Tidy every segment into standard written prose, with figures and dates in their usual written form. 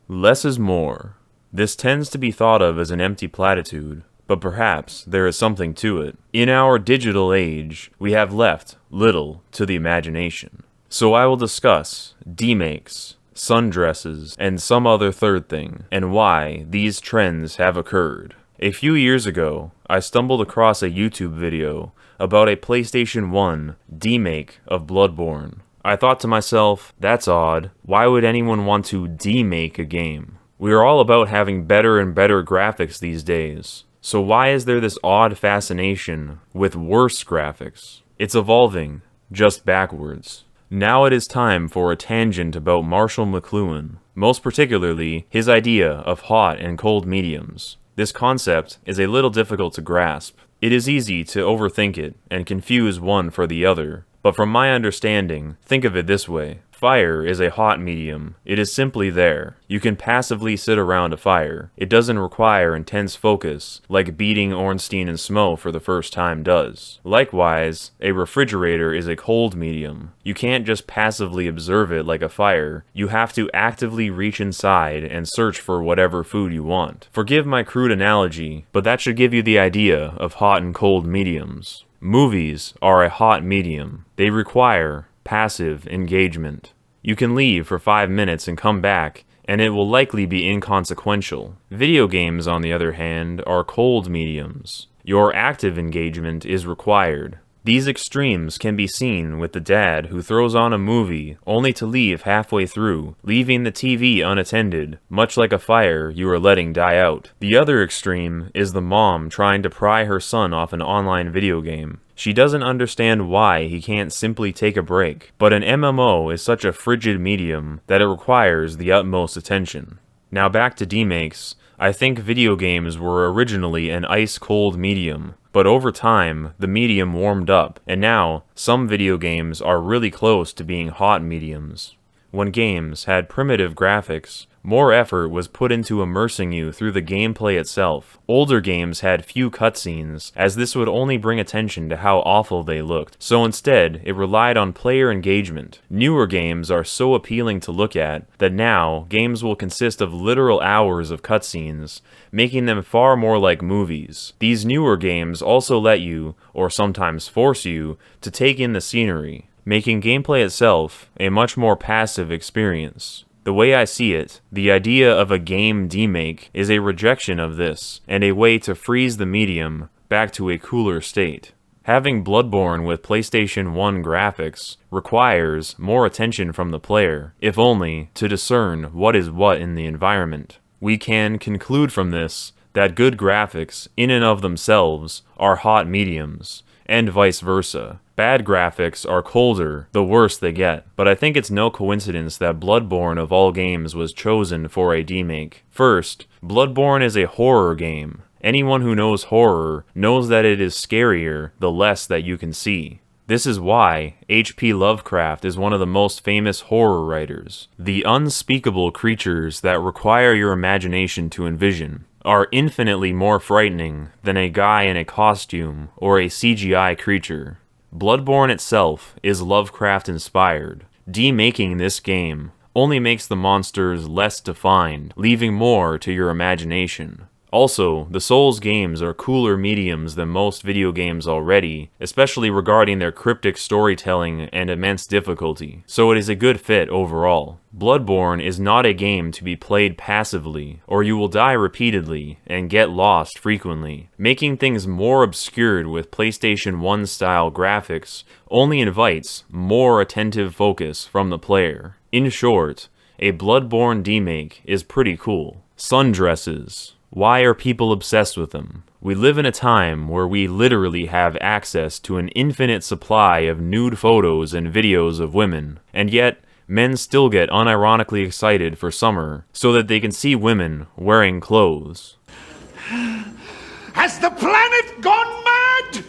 Less is more. This tends to be thought of as an empty platitude, but perhaps there is something to it. In our digital age, we have left little to the imagination. So I will discuss demakes, sundresses, and some other third thing, and why these trends have occurred. A few years ago, I stumbled across a YouTube video about a PlayStation 1 demake of Bloodborne. I thought to myself, that's odd. Why would anyone want to demake a game? We are all about having better and better graphics these days. So why is there this odd fascination with worse graphics? It's evolving, just backwards. Now it is time for a tangent about Marshall McLuhan, most particularly his idea of hot and cold mediums. This concept is a little difficult to grasp. It is easy to overthink it and confuse one for the other. But from my understanding, think of it this way. Fire is a hot medium. It is simply there. You can passively sit around a fire. It doesn't require intense focus, like beating Ornstein and Smough for the first time does. Likewise, a refrigerator is a cold medium. You can't just passively observe it like a fire. You have to actively reach inside and search for whatever food you want. Forgive my crude analogy, but that should give you the idea of hot and cold mediums. Movies are a hot medium. They require passive engagement. You can leave for 5 minutes and come back, and it will likely be inconsequential. Video games, on the other hand, are cold mediums. Your active engagement is required. These extremes can be seen with the dad who throws on a movie only to leave halfway through, leaving the TV unattended, much like a fire you are letting die out. The other extreme is the mom trying to pry her son off an online video game. She doesn't understand why he can't simply take a break, but an MMO is such a frigid medium that it requires the utmost attention. Now back to demakes. I think video games were originally an ice-cold medium, but over time, the medium warmed up, and now, some video games are really close to being hot mediums. When games had primitive graphics, more effort was put into immersing you through the gameplay itself. Older games had few cutscenes, as this would only bring attention to how awful they looked, so instead, it relied on player engagement. Newer games are so appealing to look at that now, games will consist of literal hours of cutscenes, making them far more like movies. These newer games also let you, or sometimes force you, to take in the scenery, making gameplay itself a much more passive experience. The way I see it, the idea of a game demake is a rejection of this, and a way to freeze the medium back to a cooler state. Having Bloodborne with PlayStation 1 graphics requires more attention from the player, if only to discern what is what in the environment. We can conclude from this that good graphics, in and of themselves, are hot mediums, and vice versa. Bad graphics are colder the worse they get, but I think it's no coincidence that Bloodborne of all games was chosen for a demake. First, Bloodborne is a horror game. Anyone who knows horror knows that it is scarier the less that you can see. This is why H.P. Lovecraft is one of the most famous horror writers. The unspeakable creatures that require your imagination to envision are infinitely more frightening than a guy in a costume or a CGI creature. Bloodborne itself is Lovecraft-inspired. Demaking this game only makes the monsters less defined, leaving more to your imagination. Also, the Souls games are cooler mediums than most video games already, especially regarding their cryptic storytelling and immense difficulty, so it is a good fit overall. Bloodborne is not a game to be played passively, or you will die repeatedly and get lost frequently. Making things more obscured with PlayStation 1 style graphics only invites more attentive focus from the player. In short, a Bloodborne demake is pretty cool. Sundresses. Why are people obsessed with them? We live in a time where we literally have access to an infinite supply of nude photos and videos of women, and yet, men still get unironically excited for summer so that they can see women wearing clothes. Has the planet gone mad?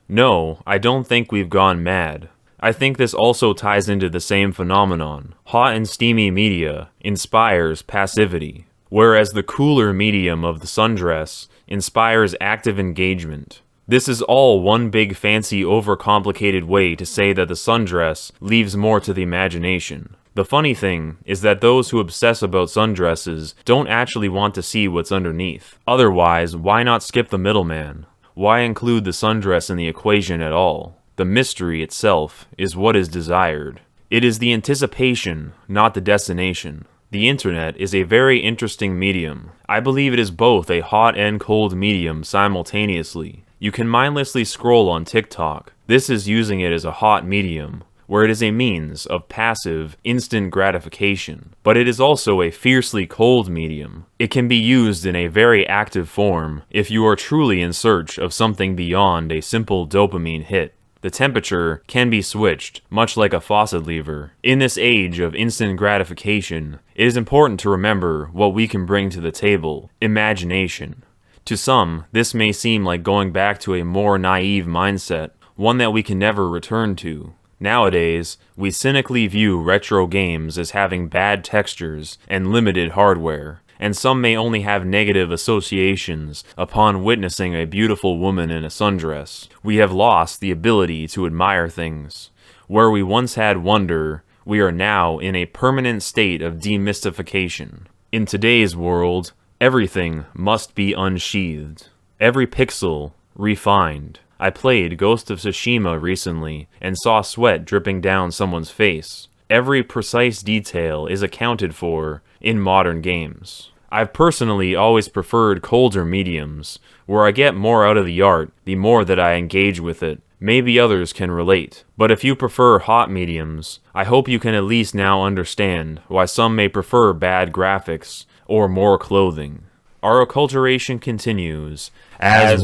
No, I don't think we've gone mad. I think this also ties into the same phenomenon. Hot and steamy media inspires passivity, whereas the cooler medium of the sundress inspires active engagement. This is all one big fancy overcomplicated way to say that the sundress leaves more to the imagination. The funny thing is that those who obsess about sundresses don't actually want to see what's underneath. Otherwise, why not skip the middleman? Why include the sundress in the equation at all? The mystery itself is what is desired. It is the anticipation, not the destination. The internet is a very interesting medium. I believe it is both a hot and cold medium simultaneously. You can mindlessly scroll on TikTok. This is using it as a hot medium, where it is a means of passive, instant gratification. But it is also a fiercely cold medium. It can be used in a very active form if you are truly in search of something beyond a simple dopamine hit. The temperature can be switched, much like a faucet lever. In this age of instant gratification, it is important to remember what we can bring to the table: imagination. To some, this may seem like going back to a more naive mindset, one that we can never return to. Nowadays, we cynically view retro games as having bad textures and limited hardware, and some may only have negative associations upon witnessing a beautiful woman in a sundress. We have lost the ability to admire things. Where we once had wonder, we are now in a permanent state of demystification. In today's world, everything must be unsheathed. Every pixel refined. I played Ghost of Tsushima recently and saw sweat dripping down someone's face. Every precise detail is accounted for in modern games. I've personally always preferred colder mediums, where I get more out of the art the more that I engage with it. Maybe others can relate. But if you prefer hot mediums, I hope you can at least now understand why some may prefer bad graphics or more clothing. Our acculturation continues as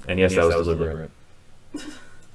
and yes, that was deliberate.